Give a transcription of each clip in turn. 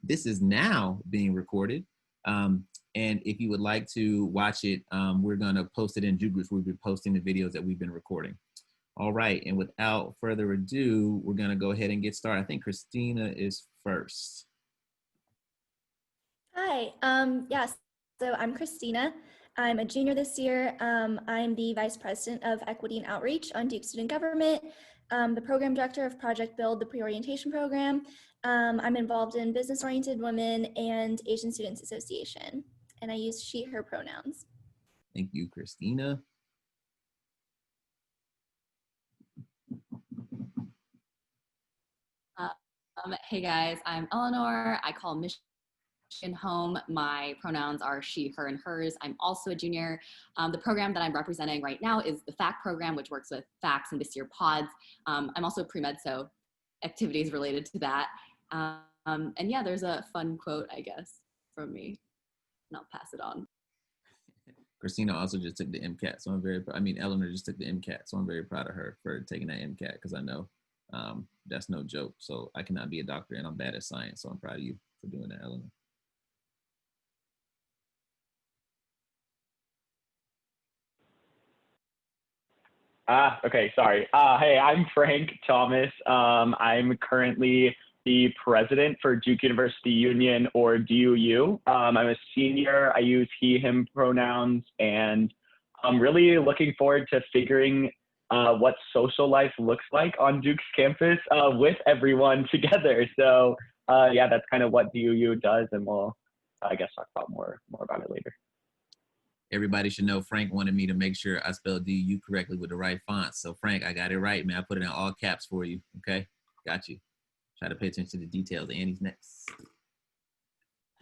this is now being recorded. And if you would like to watch it, we're going to post it in Juke Groups. We'll be posting the videos that we've been recording. All right, and without further ado, we're going to go ahead and get started. I think Christina is first. Hi, yes, so I'm Christina. I'm a junior this year. I'm the Vice President of Equity and Outreach on Duke Student Government, the Program Director of Project Build, the Pre-Orientation Program. I'm involved in Business-Oriented Women and Asian Students Association, and I use she, her pronouns. Thank you, Christina. Hey guys, I'm Eleanor. I call Michigan home. My pronouns are she, her, and hers. I'm also a junior. The program that I'm representing right now is the FACT program, which works with FACTs and this year pods. I'm also pre-med, so activities related to that. And yeah, there's a fun quote, I guess, from me, and I'll pass it on. Christina also just took the MCAT, so Eleanor just took the MCAT, so I'm very proud of her for taking that MCAT, because I know that's no joke. So I cannot be a doctor, and I'm bad at science, so I'm proud of you for doing that, Eleanor. Okay, sorry. Hey, I'm Frank Thomas. I'm currently the president for Duke University Union, or DUU. I'm a senior. I use he, him pronouns, and I'm really looking forward to figuring what social life looks like on Duke's campus with everyone together. So yeah, that's kind of what DUU does, and we'll, I guess, talk about more about it later. Everybody should know Frank wanted me to make sure I spelled DU correctly with the right font. So Frank, I got it right, man. I put it in all caps for you, okay? Got you. Try to pay attention to the details. Annie's next.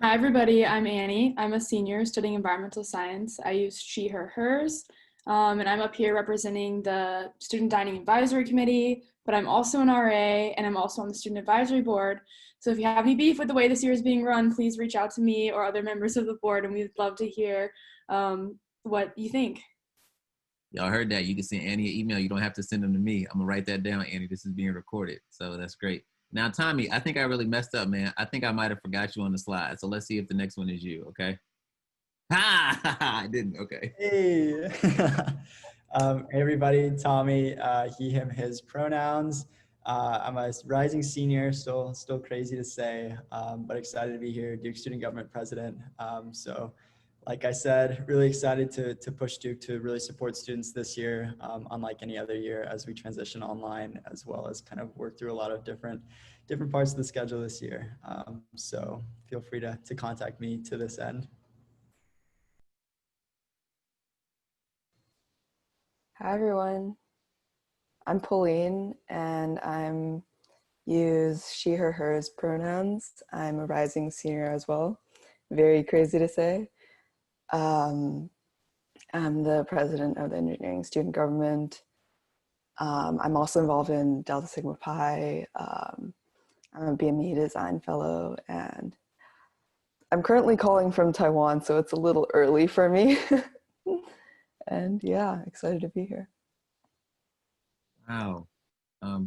Hi, everybody. I'm Annie. I'm a senior studying environmental science. I use she, her, hers. And I'm up here representing the Student Dining Advisory Committee, but I'm also an RA, and I'm also on the Student Advisory Board. So if you have any beef with the way this year is being run, please reach out to me or other members of the board, and we'd love to hear what you think. Y'all heard that. You can send Annie an email. You don't have to send them to me. I'm going to write that down, Annie. This is being recorded, so that's great. Now, Tommy, I think I really messed up, man. I think I might have forgot you on the slide. So let's see if the next one is you, okay? Ha! I didn't, okay. Hey. Hey, everybody. Tommy, he, him, his pronouns. I'm a rising senior, still crazy to say, but excited to be here, Duke Student Government President. So like I said, really excited to push Duke to really support students this year, unlike any other year, as we transition online, as well as kind of work through a lot of different parts of the schedule this year. So feel free to contact me to this end. Hi, everyone. I'm Pauline, and I'm use she, her, hers pronouns. I'm a rising senior as well. Very crazy to say. I'm the president of the engineering student government. I'm also involved in Delta Sigma Pi. I'm a BME design fellow, and I'm currently calling from Taiwan, so it's a little early for me. And yeah, excited to be here. Wow.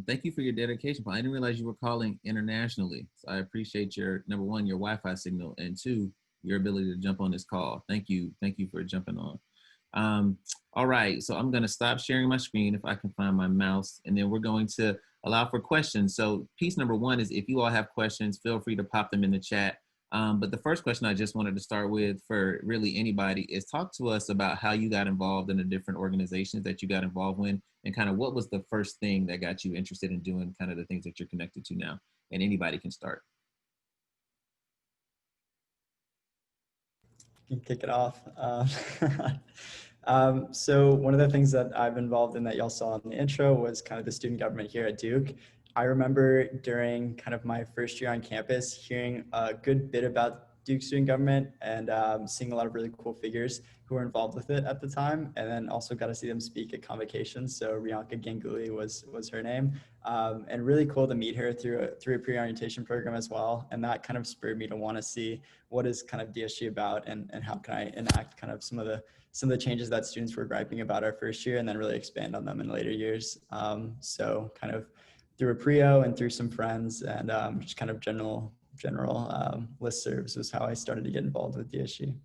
Thank you for your dedication. I didn't realize you were calling internationally. So I appreciate your, number one, your Wi-Fi signal, and two, your ability to jump on this call. Thank you. Thank you for jumping on. All right, so I'm gonna stop sharing my screen if I can find my mouse, and then we're going to allow for questions. So piece number one is, if you all have questions, feel free to pop them in the chat. But the first question I just wanted to start with, for really anybody, is talk to us about how you got involved in the different organizations that you got involved in, and kind of what was the first thing that got you interested in doing kind of the things that you're connected to now. And anybody can start. You can kick it off. So one of the things that I've been involved in that y'all saw in the intro was kind of the student government here at Duke. I remember during kind of my first year on campus hearing a good bit about Duke student government, and seeing a lot of really cool figures who were involved with it at the time, and then also got to see them speak at convocations. So Rianka Ganguly was her name, and really cool to meet her through a pre-orientation program as well. And that kind of spurred me to want to see what is kind of DSG about, and how can I enact kind of some of the changes that students were griping about our first year, and then really expand on them in later years. So kind of through a Prio and through some friends, and just kind of general listservs was how I started to get involved with DSG.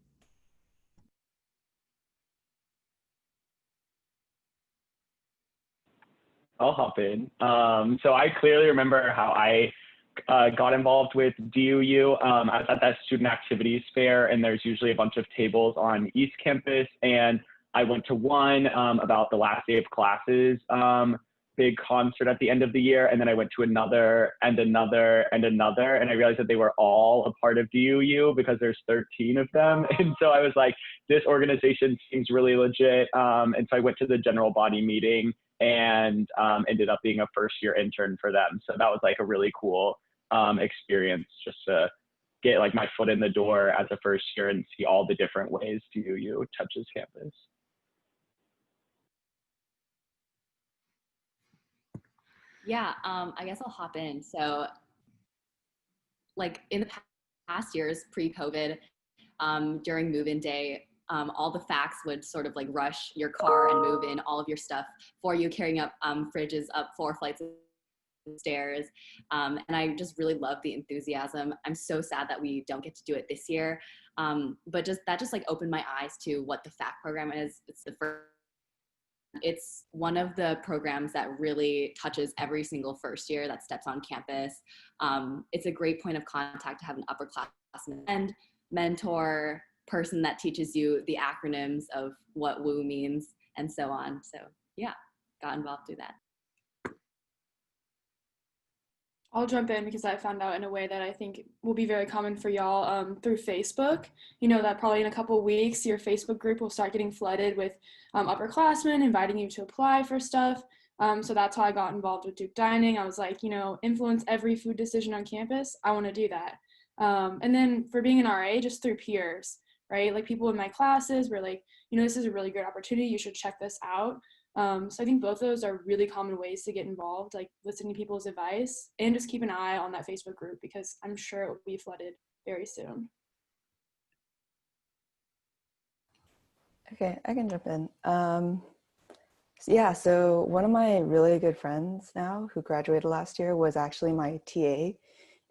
I'll hop in. So I clearly remember how I got involved with DUU. I was at that student activities fair, and there's usually a bunch of tables on East Campus, and I went to one about the last day of classes, big concert at the end of the year, and then I went to another and another and another, and I realized that they were all a part of DUU because there's 13 of them. And so I was like, this organization seems really legit. And so I went to the general body meeting and ended up being a first year intern for them. So that was like a really cool experience, just to get like my foot in the door as a first year and see all the different ways DUU touches campus. Yeah, I guess I'll hop in. So like in the past years, pre-COVID, during move-in day, all the facts would sort of like rush your car and move in all of your stuff for you, carrying up fridges up 4 flights of stairs. And I just really love the enthusiasm. I'm so sad that we don't get to do it this year. But that just like opened my eyes to what the FACT program is. It's one of the programs that really touches every single first year that steps on campus. It's a great point of contact to have an upperclassman and mentor person that teaches you the acronyms of what WOO means and so on. So yeah, got involved through that. I'll jump in because I found out in a way that I think will be very common for y'all through Facebook. You know that probably in a couple of weeks, your Facebook group will start getting flooded with upperclassmen inviting you to apply for stuff. So that's how I got involved with Duke Dining. I was like, you know, influence every food decision on campus. I want to do that. And then for being an RA, just through peers, right? Like people in my classes were like, you know, this is a really good opportunity. You should check this out. So I think both of those are really common ways to get involved, like listening to people's advice and just keep an eye on that Facebook group because I'm sure it will be flooded very soon. Okay, I can jump in. Yeah, so one of my really good friends now who graduated last year was actually my TA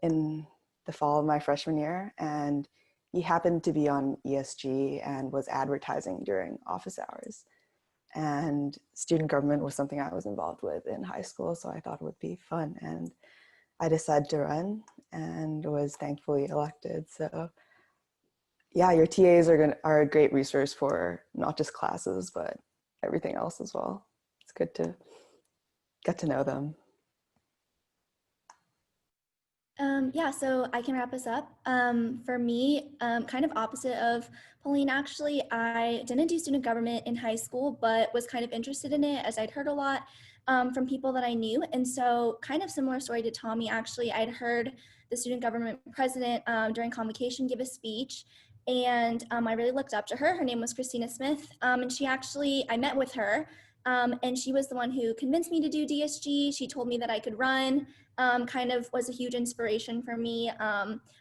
in the fall of my freshman year, and he happened to be on ESG and was advertising during office hours. And student government was something I was involved with in high school, so I thought it would be fun. And I decided to run and was thankfully elected. So yeah, your TAs are a great resource for not just classes, but everything else as well. It's good to get to know them. Yeah, so I can wrap us up. For me, kind of opposite of Pauline, actually, I didn't do student government in high school, but was kind of interested in it as I'd heard a lot from people that I knew. And so kind of similar story to Tommy, actually, I'd heard the student government president during convocation give a speech, and I really looked up to her. Her name was Christina Smith, and she actually, I met with her, and she was the one who convinced me to do DSG. She told me that I could run. Kind of was a huge inspiration for me.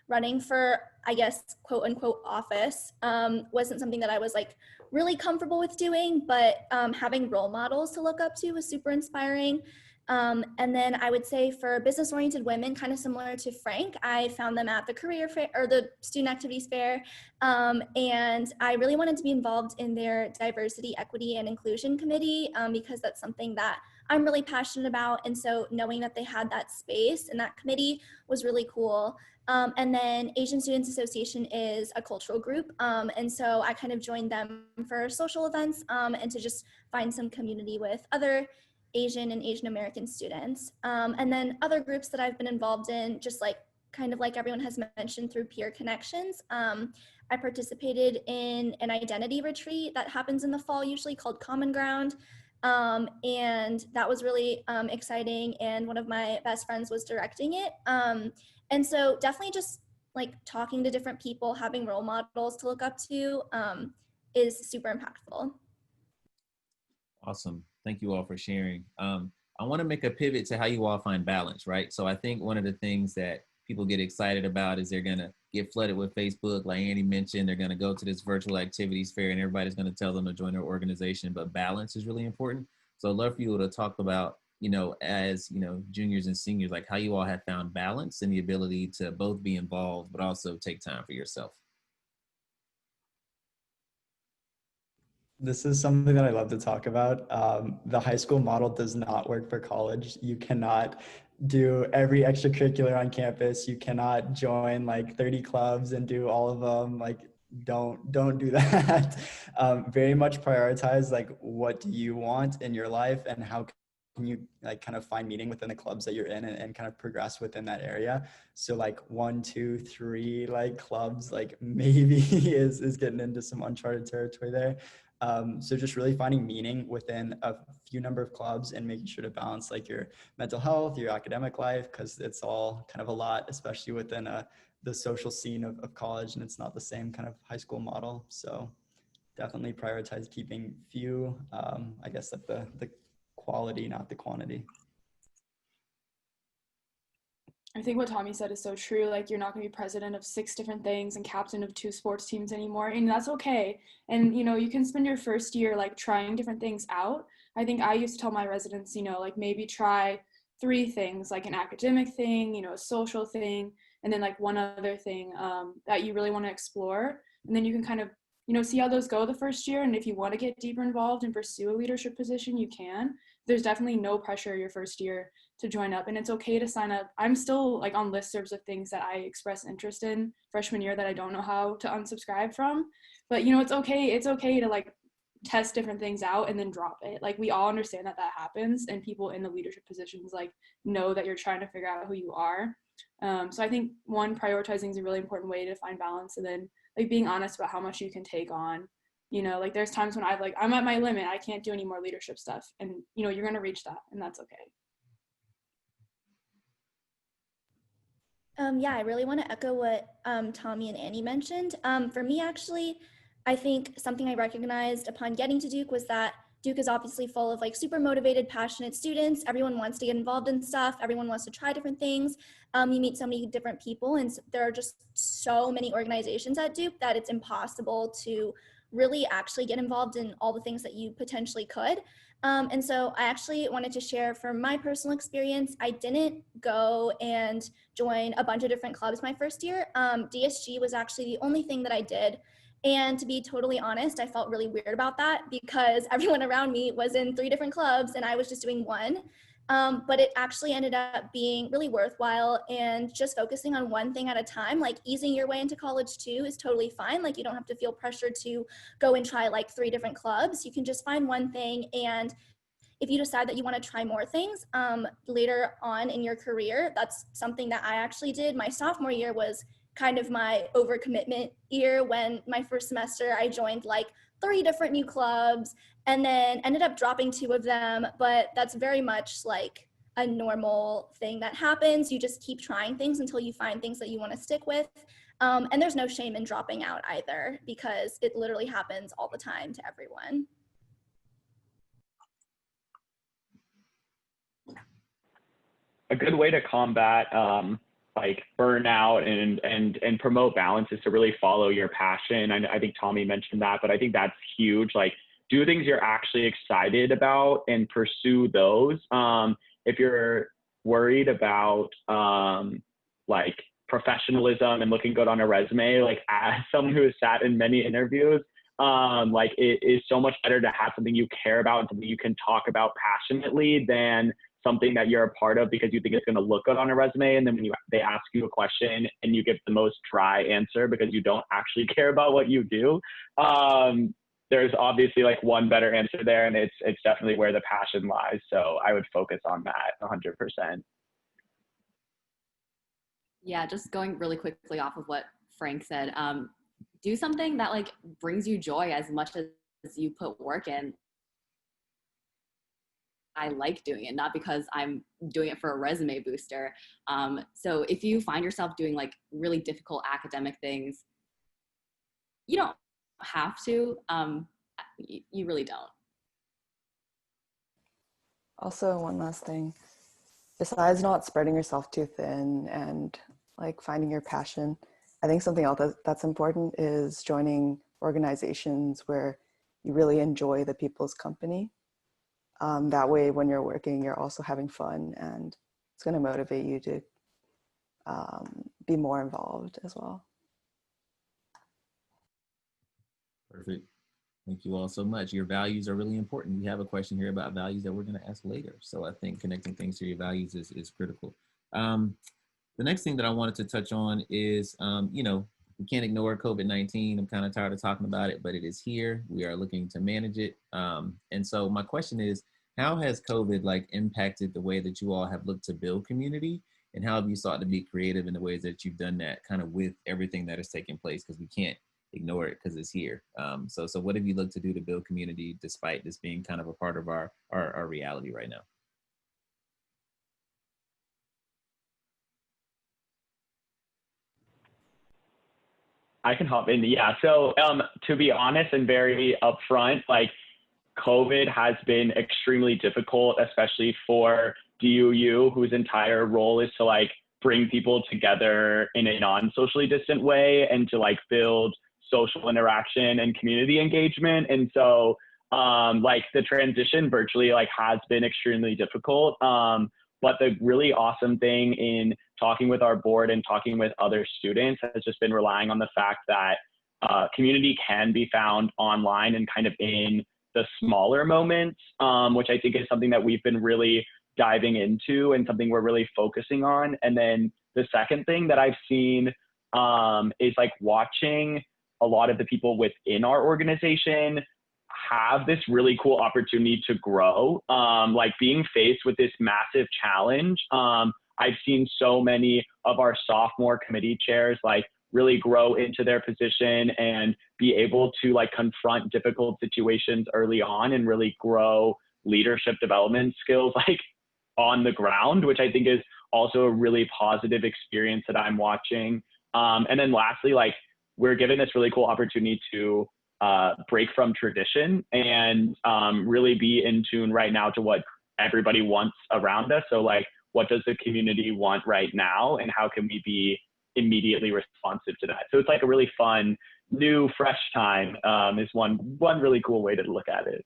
Running for, I guess, quote unquote office wasn't something that I was like really comfortable with doing, but having role models to look up to was super inspiring. And then I would say for business-oriented women, kind of similar to Frank, I found them at the career fair or the student activities fair. And I really wanted to be involved in their diversity, equity, and inclusion committee because that's something that I'm really passionate about. And so knowing that they had that space and that committee was really cool. And then Asian Students Association is a cultural group. And so I kind of joined them for social events and to just find some community with other Asian and Asian American students. And then other groups that I've been involved in, just like kind of like everyone has mentioned through peer connections. I participated in an identity retreat that happens in the fall, usually called Common Ground. And that was really exciting. And one of my best friends was directing it. And so definitely just like talking to different people, having role models to look up to is super impactful. Awesome. Thank you all for sharing. I want to make a pivot to how you all find balance, right? So I think one of the things that people get excited about is they're going to get flooded with Facebook. Like Annie mentioned, they're going to go to this virtual activities fair and everybody's going to tell them to join their organization, but balance is really important. So I'd love for you to talk about as, juniors and seniors, like how you all have found balance and the ability to both be involved, but also take time for yourself. This is something that I love to talk about. The high school model does not work for college. You cannot do every extracurricular on campus. You cannot join like 30 clubs and do all of them. Like, don't do that. Very much prioritize like what do you want in your life and how can you like kind of find meaning within the clubs that you're in and kind of progress within that area. So like 1, 2, 3 like clubs like maybe is getting into some uncharted territory there. So just really finding meaning within a few number of clubs and making sure to balance like your mental health, your academic life, because it's all kind of a lot, especially within the social scene of college, and it's not the same kind of high school model. So definitely prioritize keeping few, I guess like the quality, not the quantity. I think what Tommy said is so true. Like, you're not going to be president of 6 different things and captain of 2 sports teams anymore, and that's okay. And you can spend your first year like trying different things out. I think I used to tell my residents, like maybe try 3 things, like an academic thing, a social thing, and then like one other thing that you really want to explore. And then you can kind of see how those go the first year. And if you want to get deeper involved and pursue a leadership position, you can. There's definitely no pressure your first year to join up, and it's okay to sign up. I'm still like on listservs of things that I express interest in freshman year that I don't know how to unsubscribe from. But it's okay to like test different things out and then drop it. Like, we all understand that happens, and people in the leadership positions like know that you're trying to figure out who you are. So I think prioritizing is a really important way to find balance, and then like being honest about how much you can take on. Like there's times when I'm at my limit, I can't do any more leadership stuff, and you're going to reach that, and that's okay. Yeah, I really want to echo what Tommy and Annie mentioned. For me, actually, I think something I recognized upon getting to Duke was that Duke is obviously full of like super motivated, passionate students. Everyone wants to get involved in stuff. Everyone wants to try different things. You meet so many different people, and there are just so many organizations at Duke that it's impossible to really actually get involved in all the things that you potentially could. And so I actually wanted to share from my personal experience. I didn't go and join a bunch of different clubs my first year. DSG was actually the only thing that I did. And to be totally honest, I felt really weird about that because everyone around me was in 3 different clubs and I was just doing one. But it actually ended up being really worthwhile, and just focusing on one thing at a time, like easing your way into college too is totally fine. Like, you don't have to feel pressured to go and try like 3 different clubs. You can just find one thing, and if you decide that you want to try more things later on in your career, that's something that I actually did. My sophomore year was kind of my overcommitment year. When my first semester, I joined like 3 different new clubs and then ended up dropping 2 of them. But that's very much like a normal thing that happens. You just keep trying things until you find things that you want to stick with. And there's no shame in dropping out either, because it literally happens all the time to everyone. A good way to combat like burnout and promote balance is to really follow your passion. I think Tommy mentioned that, but I think that's huge. Like, do things you're actually excited about and pursue those. If you're worried about like professionalism and looking good on a resume, like as someone who has sat in many interviews, like it is so much better to have something you care about and something you can talk about passionately than something that you're a part of because you think it's going to look good on a resume. And then when they ask you a question and you give the most dry answer because you don't actually care about what you do. There's obviously like one better answer there, and it's definitely where the passion lies. So I would focus on that 100%. Yeah, just going really quickly off of what Frank said, do something that like brings you joy as much as you put work in. I like doing it, not because I'm doing it for a resume booster. So if you find yourself doing like really difficult academic things, you don't have to. You really don't. Also, one last thing, besides not spreading yourself too thin and like finding your passion, I think something else that's important is joining organizations where you really enjoy the people's company. That way, when you're working, you're also having fun, and it's going to motivate you to be more involved as well. Perfect. Thank you all so much. Your values are really important. We have a question here about values that we're going to ask later. So I think connecting things to your values is critical. The next thing that I wanted to touch on is, you know, we can't ignore COVID-19. I'm kind of tired of talking about it, but it is here. We are looking to manage it. And so my question is, how has COVID like impacted the way that you all have looked to build community? And how have you sought to be creative in the ways that you've done that kind of with everything that is taking place? Because we can't ignore it because it's here. So what have you looked to do to build community despite this being kind of a part of our reality right now? I can hop in. Yeah. So to be honest and very upfront, like COVID has been extremely difficult, especially for DUU, whose entire role is to like bring people together in a non-socially distant way and to like build social interaction and community engagement. And so like the transition virtually like has been extremely difficult. But the really awesome thing in talking with our board and talking with other students has just been relying on the fact that community can be found online and kind of in the smaller moments, which I think is something that we've been really diving into and something we're really focusing on. And then the second thing that I've seen is like watching a lot of the people within our organization have this really cool opportunity to grow. Like being faced with this massive challenge, I've seen so many of our sophomore committee chairs like really grow into their position and be able to like confront difficult situations early on and really grow leadership development skills like on the ground, which I think is also a really positive experience that I'm watching. And then lastly, like we're given this really cool opportunity to break from tradition and really be in tune right now to what everybody wants around us. So like, what does the community want right now and how can we be immediately responsive to that? So it's like a really fun, new, fresh time is one really cool way to look at it.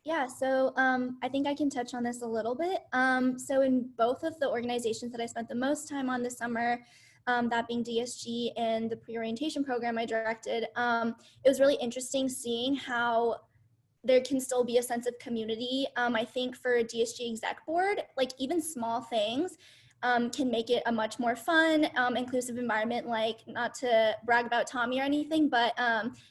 Yeah, so I think I can touch on this a little bit. So in both of the organizations that I spent the most time on this summer, that being DSG and the pre-orientation program I directed, it was really interesting seeing how there can still be a sense of community. I think for DSG exec board, like even small things can make it a much more fun, inclusive environment. Like, not to brag about Tommy or anything, but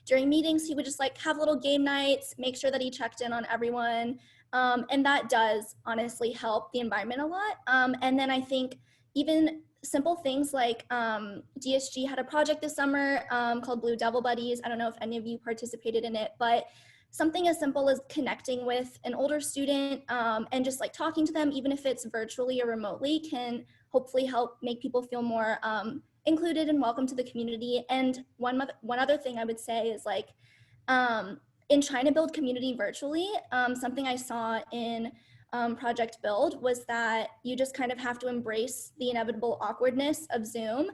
during meetings, he would just like have little game nights, make sure that he checked in on everyone. And that does honestly help the environment a lot. And then I think even simple things like DSG had a project this summer called Blue Devil Buddies. I don't know if any of you participated in it, but something as simple as connecting with an older student and just like talking to them, even if it's virtually or remotely, can hopefully help make people feel more included and welcome to the community. And one other thing I would say is like, in trying to build community virtually, something I saw in Project Build was that you just kind of have to embrace the inevitable awkwardness of Zoom.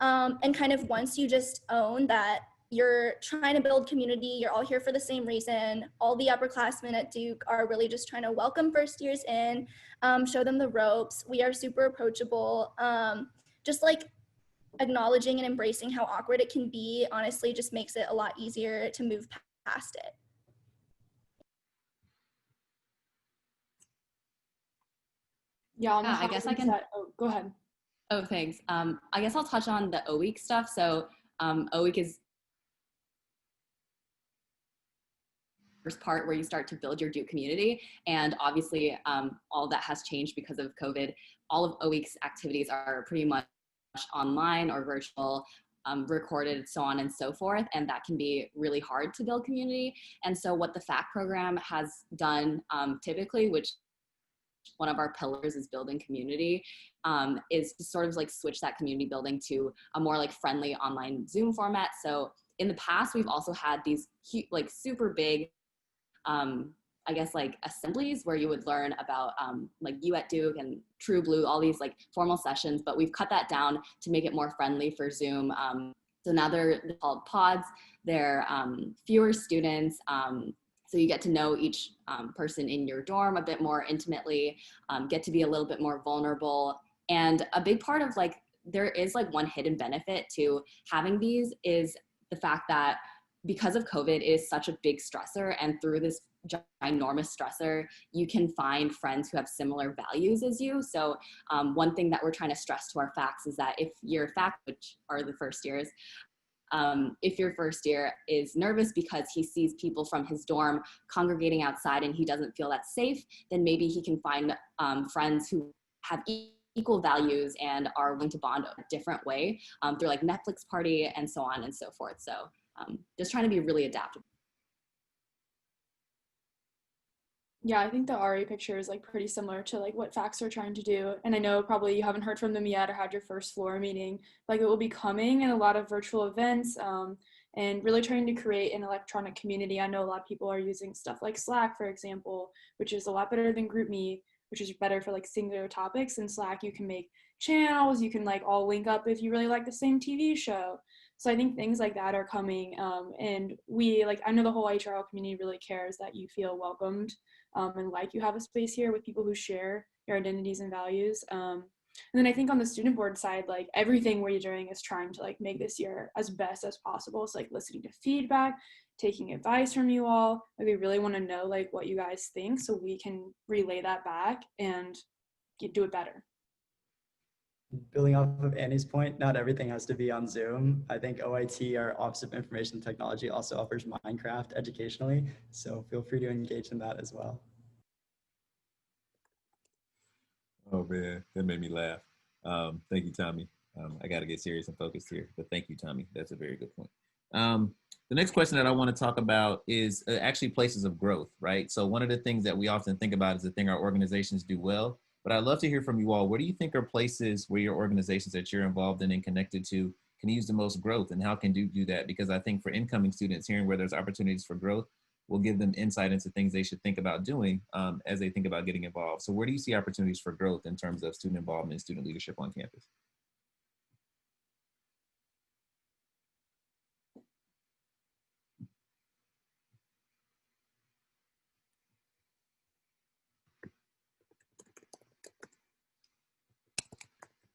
And kind of once you just own that you're trying to build community, you're all here for the same reason, all the upperclassmen at Duke are really just trying to welcome first years in, show them the ropes. We are super approachable. Just like acknowledging and embracing how awkward it can be, honestly, just makes it a lot easier to move past it. Yeah, I guess I can. Oh, go ahead. Oh, thanks. I guess I'll touch on the O-Week stuff. So O-Week is first part where you start to build your Duke community. And obviously all of that has changed because of COVID. All of O-Week's activities are pretty much online or virtual, recorded, so on and so forth. And that can be really hard to build community. And so what the FAC program has done typically, which one of our pillars is building community, is to sort of like switch that community building to a more like friendly online Zoom format. So in the past, we've also had these like super big, I guess like assemblies where you would learn about like you at Duke and True Blue, all these like formal sessions, but we've cut that down to make it more friendly for Zoom. So now they're called pods. They're fewer students. So you get to know each person in your dorm a bit more intimately, get to be a little bit more vulnerable. And a big part of like, there is like one hidden benefit to having these is the fact that because of COVID, it is such a big stressor. And through this ginormous stressor, you can find friends who have similar values as you. So one thing that we're trying to stress to our facts is that if your fact, which are the first years, if your first year is nervous because he sees people from his dorm congregating outside and he doesn't feel that safe, then maybe he can find friends who have equal values and are willing to bond a different way through like Netflix party and so on and so forth. So just trying to be really adaptable. Yeah, I think the RA picture is like pretty similar to like what Facts are trying to do. And I know probably you haven't heard from them yet or had your first floor meeting. Like it will be coming in a lot of virtual events and really trying to create an electronic community. I know a lot of people are using stuff like Slack, for example, which is a lot better than GroupMe, which is better for like singular topics. In Slack, you can make channels, you can like all link up if you really like the same TV show. So I think things like that are coming. And we like, I know the whole HRL community really cares that you feel welcomed and like you have a space here with people who share your identities and values. And then I think on the student board side, like everything we're doing is trying to like make this year as best as possible. So like listening to feedback, taking advice from you all. Like we really want to know like what you guys think so we can relay that back and do it better. Building off of Annie's point, not everything has to be on Zoom. I think OIT, our Office of Information Technology, also offers Minecraft educationally. So feel free to engage in that as well. Oh man, that made me laugh. Thank you, Tommy. I got to get serious and focused here, but thank you, Tommy. That's a very good point. The next question that I want to talk about is actually places of growth, right? So one of the things that we often think about is the thing our organizations do well, but I'd love to hear from you all. Where do you think are places where your organizations that you're involved in and connected to can use the most growth, and how can you do that? Because I think for incoming students, hearing where there's opportunities for growth will give them insight into things they should think about doing as they think about getting involved. So where do you see opportunities for growth in terms of student involvement and student leadership on campus?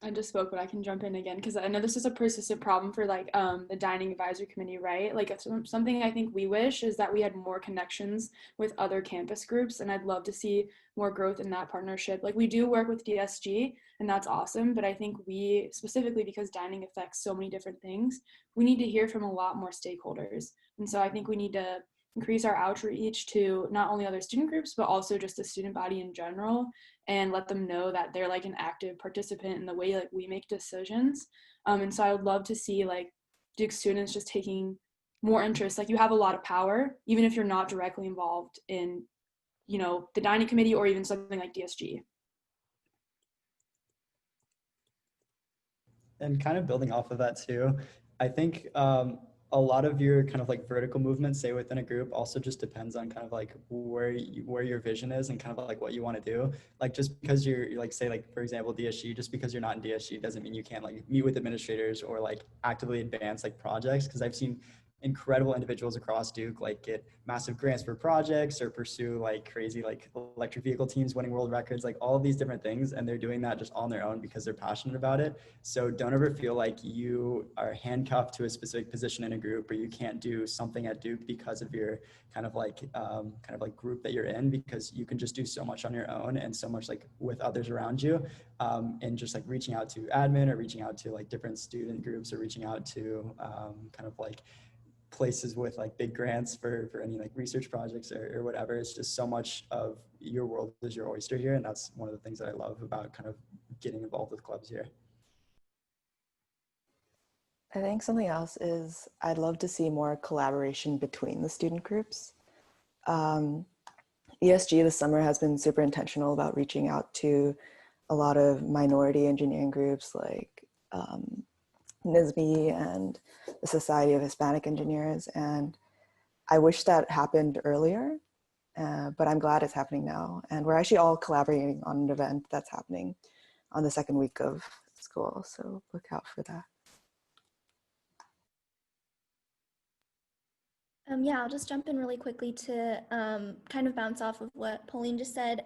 I just spoke, but I can jump in again because I know this is a persistent problem for like the dining advisory committee, right? Like something I think we wish is that we had more connections with other campus groups, and I'd love to see more growth in that partnership. Like we do work with DSG, and that's awesome, but I think we specifically, because dining affects so many different things, we need to hear from a lot more stakeholders. And so I think we need to increase our outreach to not only other student groups, but also just the student body in general, and let them know that they're like an active participant in the way like we make decisions. And so I would love to see like Duke students just taking more interest. Like you have a lot of power, even if you're not directly involved in, you know, the dining committee or even something like DSG. And kind of building off of that too, I think a lot of your kind of like vertical movement, say within a group, also just depends on kind of like where your vision is and kind of like what you want to do. Like just because you're like, say like, for example, DSG, just because you're not in DSG doesn't mean you can't like meet with administrators or like actively advance like projects. Because I've seen incredible individuals across Duke like get massive grants for projects or pursue like crazy like electric vehicle teams winning world records, like all of these different things, and they're doing that just on their own because they're passionate about it. So don't ever feel like you are handcuffed to a specific position in a group, or you can't do something at Duke because of your kind of like group that you're in, because you can just do so much on your own and so much like with others around you, and just like reaching out to admin or reaching out to like different student groups or reaching out to kind of like places with like big grants for any like research projects or whatever. It's just so much of your world is your oyster here. And that's one of the things that I love about kind of getting involved with clubs here. I think something else is I'd love to see more collaboration between the student groups. ESG this summer has been super intentional about reaching out to a lot of minority engineering groups like NISBE and the Society of Hispanic Engineers. And I wish that happened earlier, but I'm glad it's happening now. And we're actually all collaborating on an event that's happening on the second week of school. So look out for that. Yeah, I'll just jump in really quickly to kind of bounce off of what Pauline just said.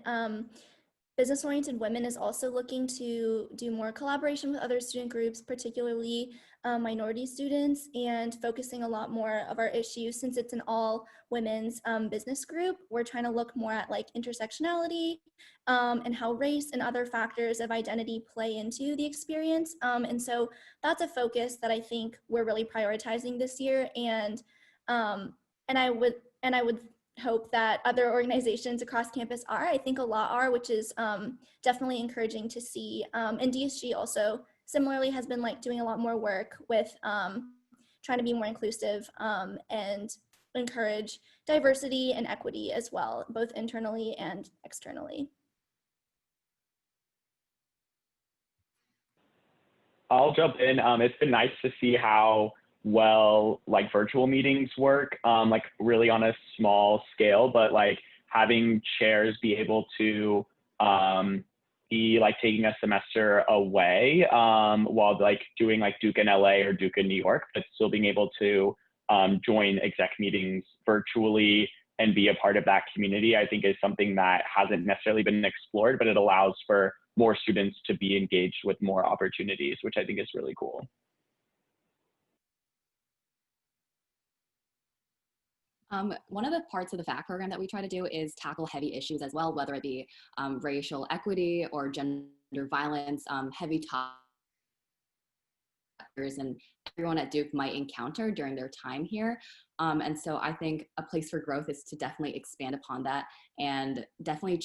Business-oriented women is also looking to do more collaboration with other student groups, particularly minority students, and focusing a lot more of our issues since it's an all women's business group. We're trying to look more at like intersectionality and how race and other factors of identity play into the experience. And so that's a focus that I think we're really prioritizing this year. Um, and I would hope that other organizations across campus are. I think a lot are, which is definitely encouraging to see. And DSG also similarly has been like doing a lot more work with trying to be more inclusive and encourage diversity and equity as well, both internally and externally. I'll jump in. It's been nice to see how well like virtual meetings work, like really on a small scale, but like having chairs be able to be like taking a semester away while like doing like Duke in LA or Duke in New York, but still being able to join exec meetings virtually and be a part of that community, I think is something that hasn't necessarily been explored, but it allows for more students to be engaged with more opportunities, which I think is really cool. One of the parts of the FACT program that we try to do is tackle heavy issues as well, whether it be racial equity or gender violence, heavy topics and everyone at Duke might encounter during their time here. And so I think a place for growth is to definitely expand upon that and definitely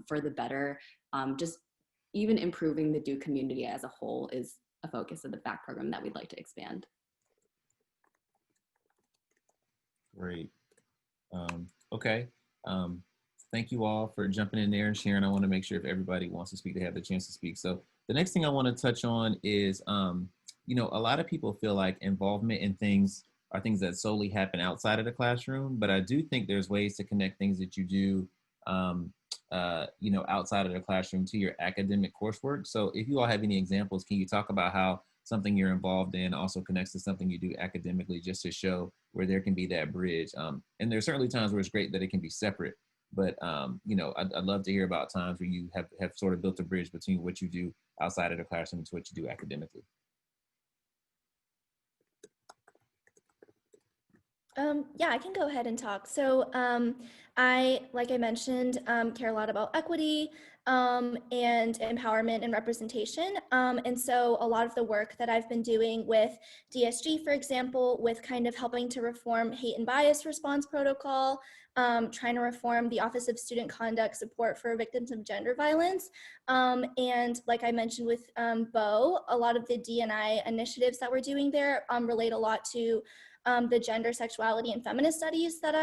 for the better. Just even improving the Duke community as a whole is a focus of the FACT program that we'd like to expand. Great. Okay. Thank you all for jumping in there and sharing. I want to make sure if everybody wants to speak, they have the chance to speak. So the next thing I want to touch on is, you know, a lot of people feel like involvement in things are things that solely happen outside of the classroom, but I do think there's ways to connect things that you do, you know, outside of the classroom to your academic coursework. So if you all have any examples, can you talk about how something you're involved in also connects to something you do academically, just to show where there can be that bridge? And there's certainly times where it's great that it can be separate, but you know, I'd love to hear about times where you have sort of built a bridge between what you do outside of the classroom to what you do academically. Yeah, I can go ahead and talk. So like I mentioned, care a lot about equity and empowerment and representation. And so a lot of the work that I've been doing with DSG, for example, with kind of helping to reform hate and bias response protocol, trying to reform the Office of Student Conduct Support for Victims of Gender Violence. And like I mentioned with Bo, a lot of the D&I initiatives that we're doing there relate a lot to the gender, sexuality, and feminist studies that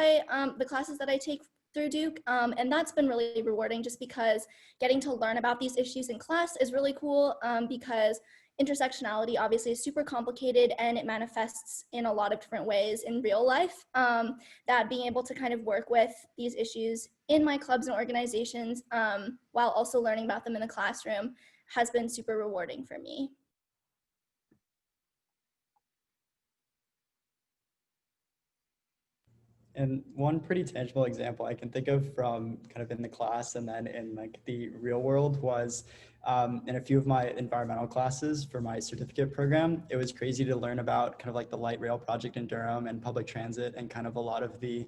the classes that I take through Duke. And that's been really rewarding just because getting to learn about these issues in class is really cool because intersectionality obviously is super complicated and it manifests in a lot of different ways in real life. That being able to kind of work with these issues in my clubs and organizations while also learning about them in the classroom has been super rewarding for me. And one pretty tangible example I can think of from kind of in the class and then in like the real world was in a few of my environmental classes for my certificate program. It was crazy to learn about kind of like the light rail project in Durham and public transit and kind of a lot of the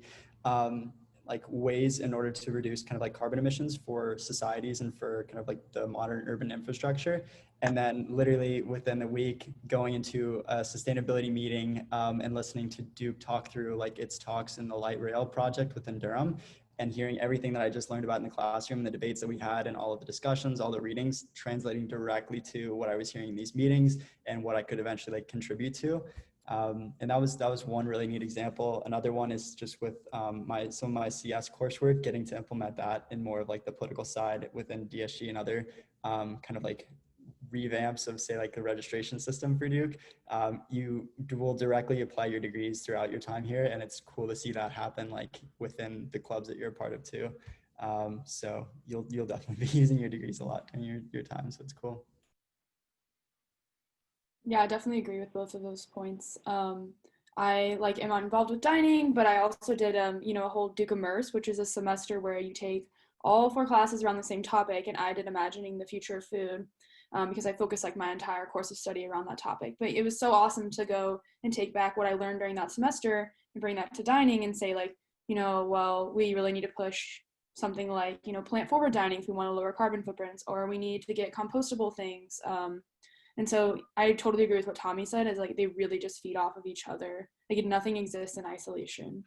like ways in order to reduce kind of like carbon emissions for societies and for kind of like the modern urban infrastructure. And then literally within a week going into a sustainability meeting and listening to Duke talk through like its talks in the light rail project within Durham and hearing everything that I just learned about in the classroom, the debates that we had and all of the discussions, all the readings, translating directly to what I was hearing in these meetings and what I could eventually like contribute to. And that was one really neat example. Another one is just with some of my CS coursework, getting to implement that in more of like the political side within DSG and other kind of like revamps of say like the registration system for Duke. You will directly apply your degrees throughout your time here, and it's cool to see that happen like within the clubs that you're a part of too. So you'll definitely be using your degrees a lot during your time, so it's cool. Yeah, I definitely agree with both of those points. I like am involved with dining, but I also did you know, a whole Duke Immerse, which is a semester where you take all 4 classes around the same topic, and I did imagining the future of food. Because I focused like my entire course of study around that topic. But it was so awesome to go and take back what I learned during that semester and bring that to dining and say like, you know, well, we really need to push something like, you know, plant forward dining if we want to lower carbon footprints, or we need to get compostable things. And so I totally agree with what Tommy said, is like they really just feed off of each other. Like nothing exists in isolation.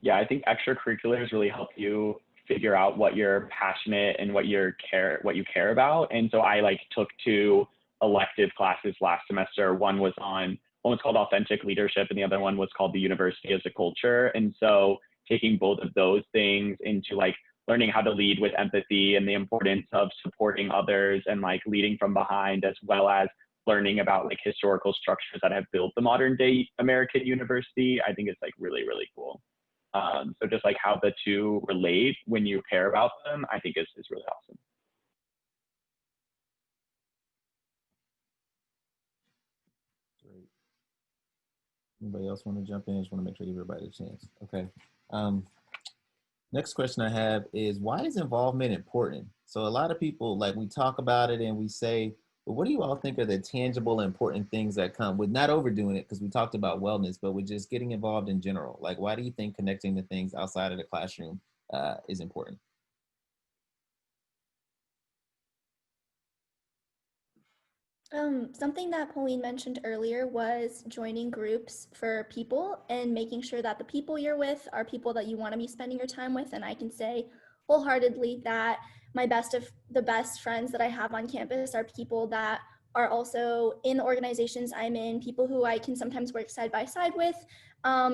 Yeah, I think extracurriculars really help you figure out what you're passionate and what you care about. And so I like took 2 elective classes last semester. One was called Authentic Leadership, and the other one was called The University as a Culture. And so taking both of those things into like learning how to lead with empathy and the importance of supporting others and like leading from behind, as well as learning about like historical structures that have built the modern day American university, I think it's like really, really cool. So just like how the two relate when you care about them, I think is really awesome. Great. Anybody else want to jump in? Just want to make sure you give everybody a chance. Okay. Next question I have is, why is involvement important? So a lot of people, like, we talk about it and we say, but what do you all think are the tangible, important things that come with not overdoing it? Because we talked about wellness, but with just getting involved in general. Like, why do you think connecting to things outside of the classroom is important? Something that Pauline mentioned earlier was joining groups for people and making sure that the people you're with are people that you want to be spending your time with. And I can say wholeheartedly that the best friends that I have on campus are people that are also in the organizations I'm in, people who I can sometimes work side by side with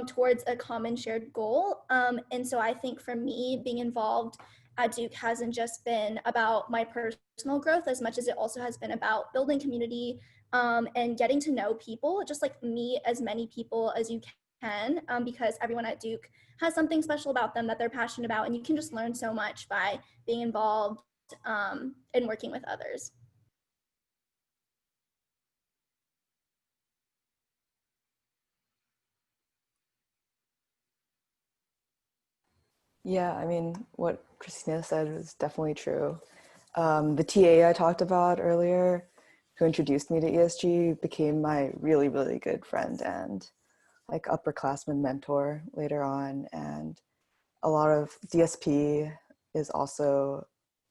towards a common shared goal. And so I think for me, being involved at Duke hasn't just been about my personal growth as much as it also has been about building community and getting to know people, just like meet as many people as you can, because everyone at Duke has something special about them that they're passionate about, and you can just learn so much by being involved and working with others. Yeah, I mean, what Christina said was definitely true. The TA I talked about earlier, who introduced me to ESG, became my really, really good friend and like upperclassman mentor later on. And a lot of DSP is also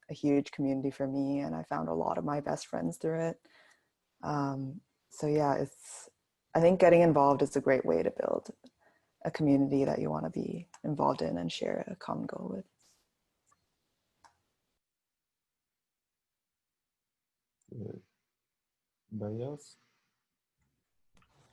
a huge community for me, and I found a lot of my best friends through it. So yeah, I think getting involved is a great way to build a community that you want to be involved in and share a common goal with. Good. Anybody else?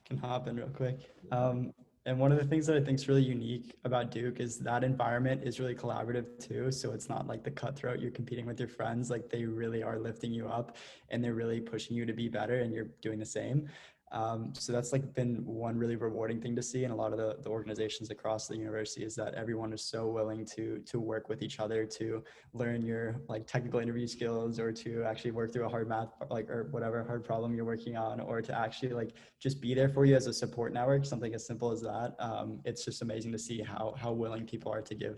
Can hop in real quick. And one of the things that I think is really unique about Duke is that environment is really collaborative too. So it's not like the cutthroat, you're competing with your friends, like they really are lifting you up and they're really pushing you to be better, and you're doing the same. So that's like been one really rewarding thing to see in a lot of the organizations across the university, is that everyone is so willing to work with each other to learn your like technical interview skills, or to actually work through a hard math, like, or whatever hard problem you're working on, or to actually like just be there for you as a support network, something as simple as that. It's just amazing to see how willing people are to give.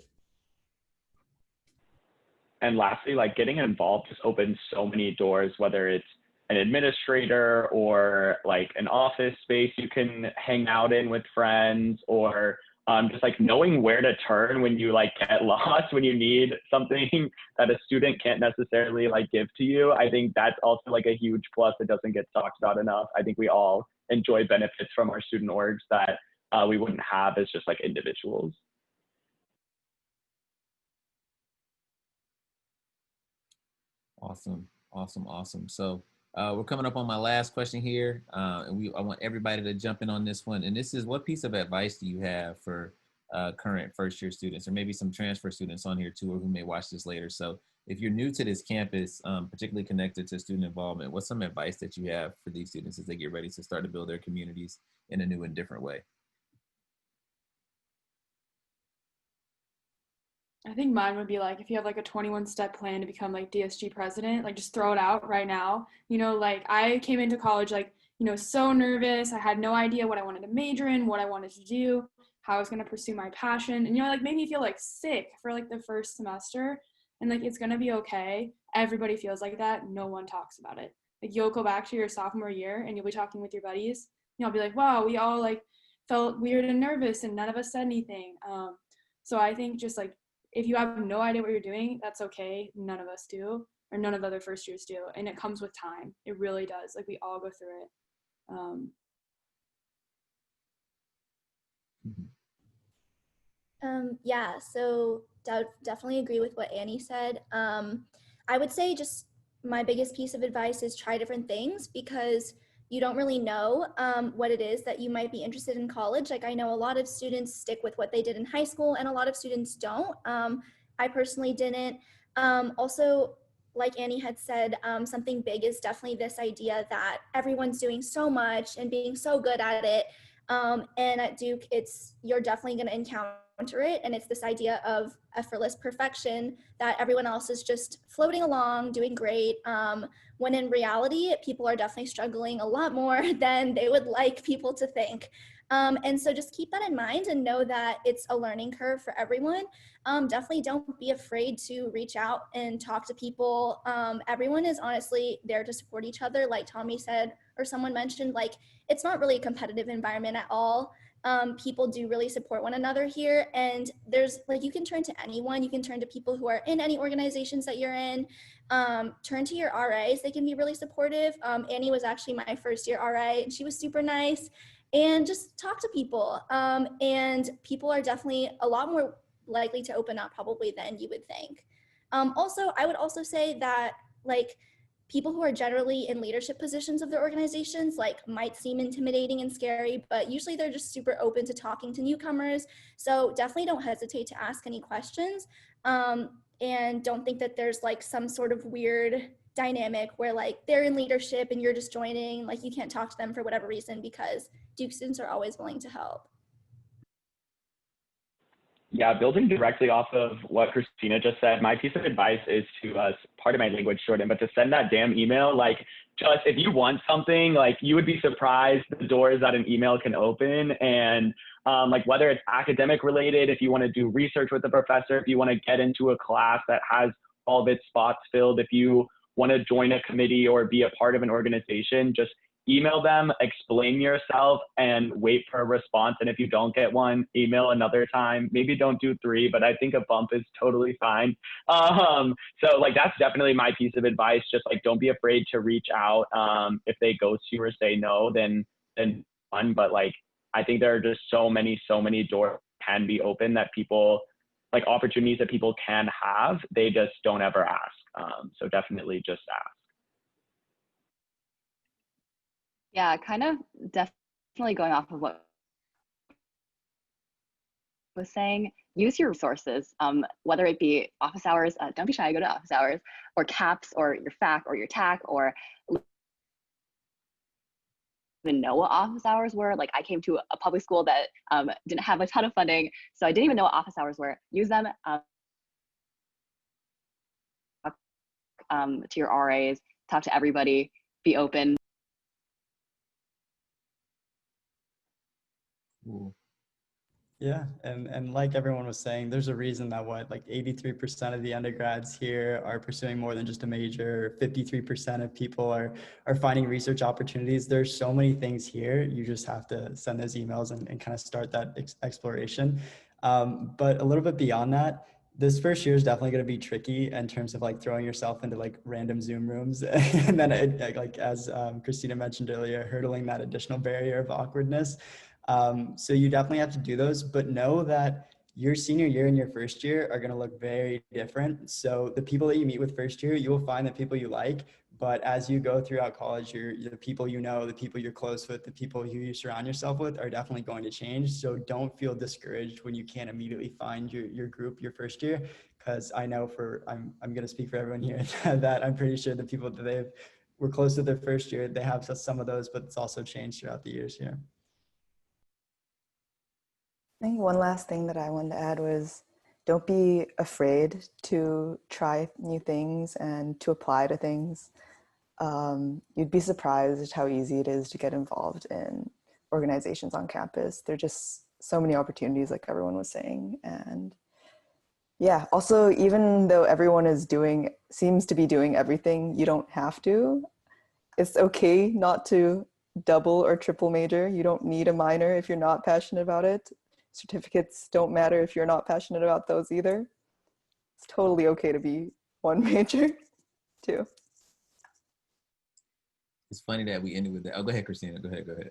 And lastly, like getting involved just opens so many doors, whether it's an administrator or like an office space you can hang out in with friends, or just like knowing where to turn when you like get lost, when you need something that a student can't necessarily like give to you. I think that's also like a huge plus that doesn't get talked about enough. I think we all enjoy benefits from our student orgs that we wouldn't have as just like individuals. Awesome, awesome, awesome. So we're coming up on my last question here, and I want everybody to jump in on this one. And this is, what piece of advice do you have for current first-year students, or maybe some transfer students on here too, or who may watch this later? So if you're new to this campus, particularly connected to student involvement, what's some advice that you have for these students as they get ready to start to build their communities in a new and different way? I think mine would be like, if you have like a 21-step plan to become like DSG president, like just throw it out right now. You know, like I came into college like so nervous. I had no idea what I wanted to major in, what I wanted to do, how I was going to pursue my passion. And, like, made me feel like sick for like the first semester. And like, it's going to be okay. Everybody feels like that. No one talks about it. Like, you'll go back to your sophomore year and you'll be talking with your buddies. You'll be like, wow, we all like felt weird and nervous and none of us said anything. So I think just like, if you have no idea what you're doing, that's okay. None of us do, or none of the other first years do. And it comes with time. It really does. Like, we all go through it. Yeah, so definitely agree with what Annie said. I would say just my biggest piece of advice is try different things, because you don't really know what it is that you might be interested in college. Like, I know a lot of students stick with what they did in high school and a lot of students don't. I personally didn't. Also, like Annie had said, something big is definitely this idea that everyone's doing so much and being so good at it. And at Duke, you're definitely going to encounter it. And it's this idea of effortless perfection, that everyone else is just floating along, doing great. When in reality, people are definitely struggling a lot more than they would like people to think. And so just keep that in mind and know that it's a learning curve for everyone. Definitely don't be afraid to reach out and talk to people. Everyone is honestly there to support each other. Like Tommy said, or someone mentioned, like, it's not really a competitive environment at all. People do really support one another here. And there's like, you can turn to anyone. You can turn to people who are in any organizations that you're in. Turn to your RAs. They can be really supportive. Annie was actually my first year RA and she was super nice. And just talk to people. And people are definitely a lot more likely to open up probably than you would think. Also, I would also say that like, people who are generally in leadership positions of their organizations like might seem intimidating and scary, but usually they're just super open to talking to newcomers. So definitely don't hesitate to ask any questions. And don't think that there's like some sort of weird dynamic where like they're in leadership and you're just joining, like you can't talk to them for whatever reason, because Duke students are always willing to help. Yeah, building directly off of what Christina just said, my piece of advice is to, pardon my language, Jordan, but to send that damn email. Like, just if you want something, like, you would be surprised the doors that an email can open. And like, whether it's academic related, if you want to do research with the professor, if you want to get into a class that has all of its spots filled, if you want to join a committee or be a part of an organization, just email them, explain yourself, and wait for a response. And if you don't get one, email another time. Maybe don't do 3, but I think a bump is totally fine. So like, that's definitely my piece of advice. Just like, don't be afraid to reach out. If they ghost you or say no, then fun. But like, I think there are just so many doors can be open that people, like, opportunities that people can have, they just don't ever ask. So definitely just ask. Yeah, kind of definitely going off of what I was saying, use your resources, whether it be office hours, don't be shy, go to office hours, or CAPS, or your FAC, or your TAC, or even know what office hours were. Like, I came to a public school that didn't have a ton of funding, so I didn't even know what office hours were. Use them. To your RAs, talk to everybody, be open. Cool. Yeah, and like everyone was saying, there's a reason that like 83% of the undergrads here are pursuing more than just a major. 53% of people are finding research opportunities. There's so many things here. You just have to send those emails and kind of start that exploration. But a little bit beyond that, this first year is definitely going to be tricky in terms of like throwing yourself into like random Zoom rooms, and then like as Christina mentioned earlier, hurdling that additional barrier of awkwardness. So you definitely have to do those, but know that your senior year and your first year are going to look very different. So the people that you meet with first year, you will find the people you like, but as you go throughout college, the people you know, the people you're close with, the people who you surround yourself with are definitely going to change. So don't feel discouraged when you can't immediately find your group your first year, because I know I'm going to speak for everyone here that I'm pretty sure the people that were close to their first year, they have some of those, but it's also changed throughout the years here. I think one last thing that I wanted to add was, don't be afraid to try new things and to apply to things. You'd be surprised how easy it is to get involved in organizations on campus. There are just so many opportunities, like everyone was saying. And yeah, also, even though everyone seems to be doing everything, you don't have to. It's okay not to double or triple major. You don't need a minor if you're not passionate about it. Certificates don't matter if you're not passionate about those either. It's totally okay to be one major too. It's funny that we ended with that. Oh, go ahead, Christina. Go ahead.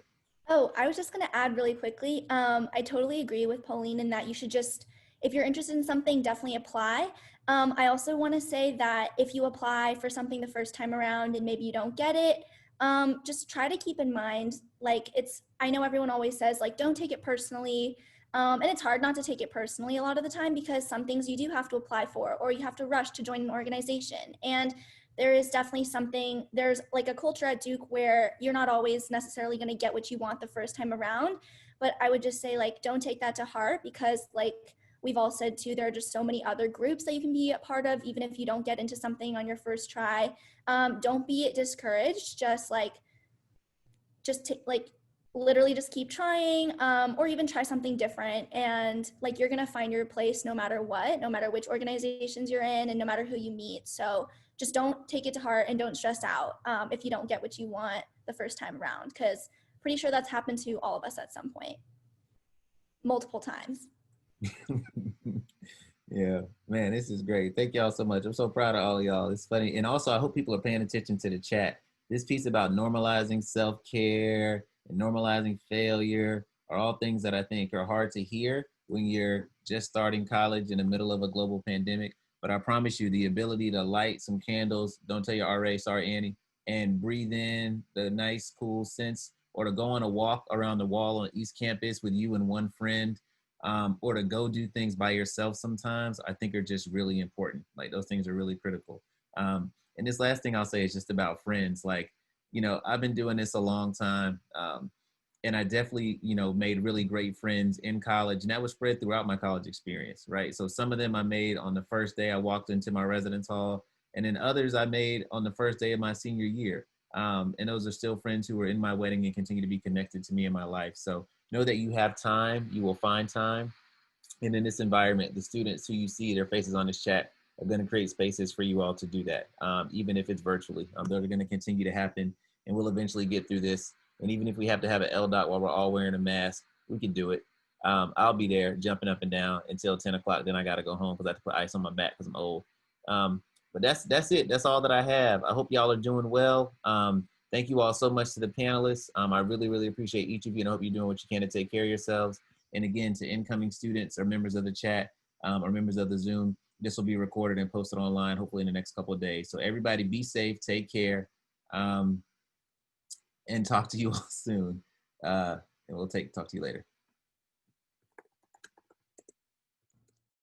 Oh, I was just going to add really quickly. I totally agree with Pauline in that you should just, if you're interested in something, definitely apply. I also want to say that if you apply for something the first time around and maybe you don't get it, just try to keep in mind, like I know everyone always says like, don't take it personally. And it's hard not to take it personally a lot of the time because some things you do have to apply for, or you have to rush to join an organization. And there is definitely there's like a culture at Duke where you're not always necessarily going to get what you want the first time around. But I would just say like, don't take that to heart because like we've all said too, there are just so many other groups that you can be a part of, even if you don't get into something on your first try. Don't be discouraged, literally just keep trying, or even try something different. And like, you're going to find your place no matter what, no matter which organizations you're in and no matter who you meet. So just don't take it to heart and don't stress out if you don't get what you want the first time around, because pretty sure that's happened to all of us at some point, multiple times. Yeah, man, this is great. Thank y'all so much. I'm so proud of all of y'all. It's funny. And also, I hope people are paying attention to the chat. This piece about normalizing self-care and normalizing failure are all things that I think are hard to hear when you're just starting college in the middle of a global pandemic. But I promise you, the ability to light some candles, don't tell your RA, sorry, Annie, and breathe in the nice, cool scents, or to go on a walk around the wall on East Campus with you and one friend, or to go do things by yourself sometimes, I think are just really important. Like those things are really critical. And this last thing I'll say is just about friends. Like, you know, I've been doing this a long time. And I definitely, you know, made really great friends in college, and that was spread throughout my college experience, right? So some of them I made on the first day I walked into my residence hall, and then others I made on the first day of my senior year. And those are still friends who are in my wedding and continue to be connected to me in my life. So know that you have time, you will find time. And in this environment, the students who you see their faces on this chat are going to create spaces for you all to do that, even if it's virtually. They're going to continue to happen, and we'll eventually get through this. And even if we have to have an LDOT while we're all wearing a mask, we can do it. I'll be there jumping up and down until 10 o'clock. Then I got to go home because I have to put ice on my back because I'm old. But that's it. That's all that I have. I hope y'all are doing well. Thank you all so much to the panelists. I really, really appreciate each of you, and I hope you're doing what you can to take care of yourselves. And again, to incoming students or members of the chat or members of the Zoom, this will be recorded and posted online, hopefully in the next couple of days. So everybody be safe, take care, and talk to you all soon. And we'll talk to you later.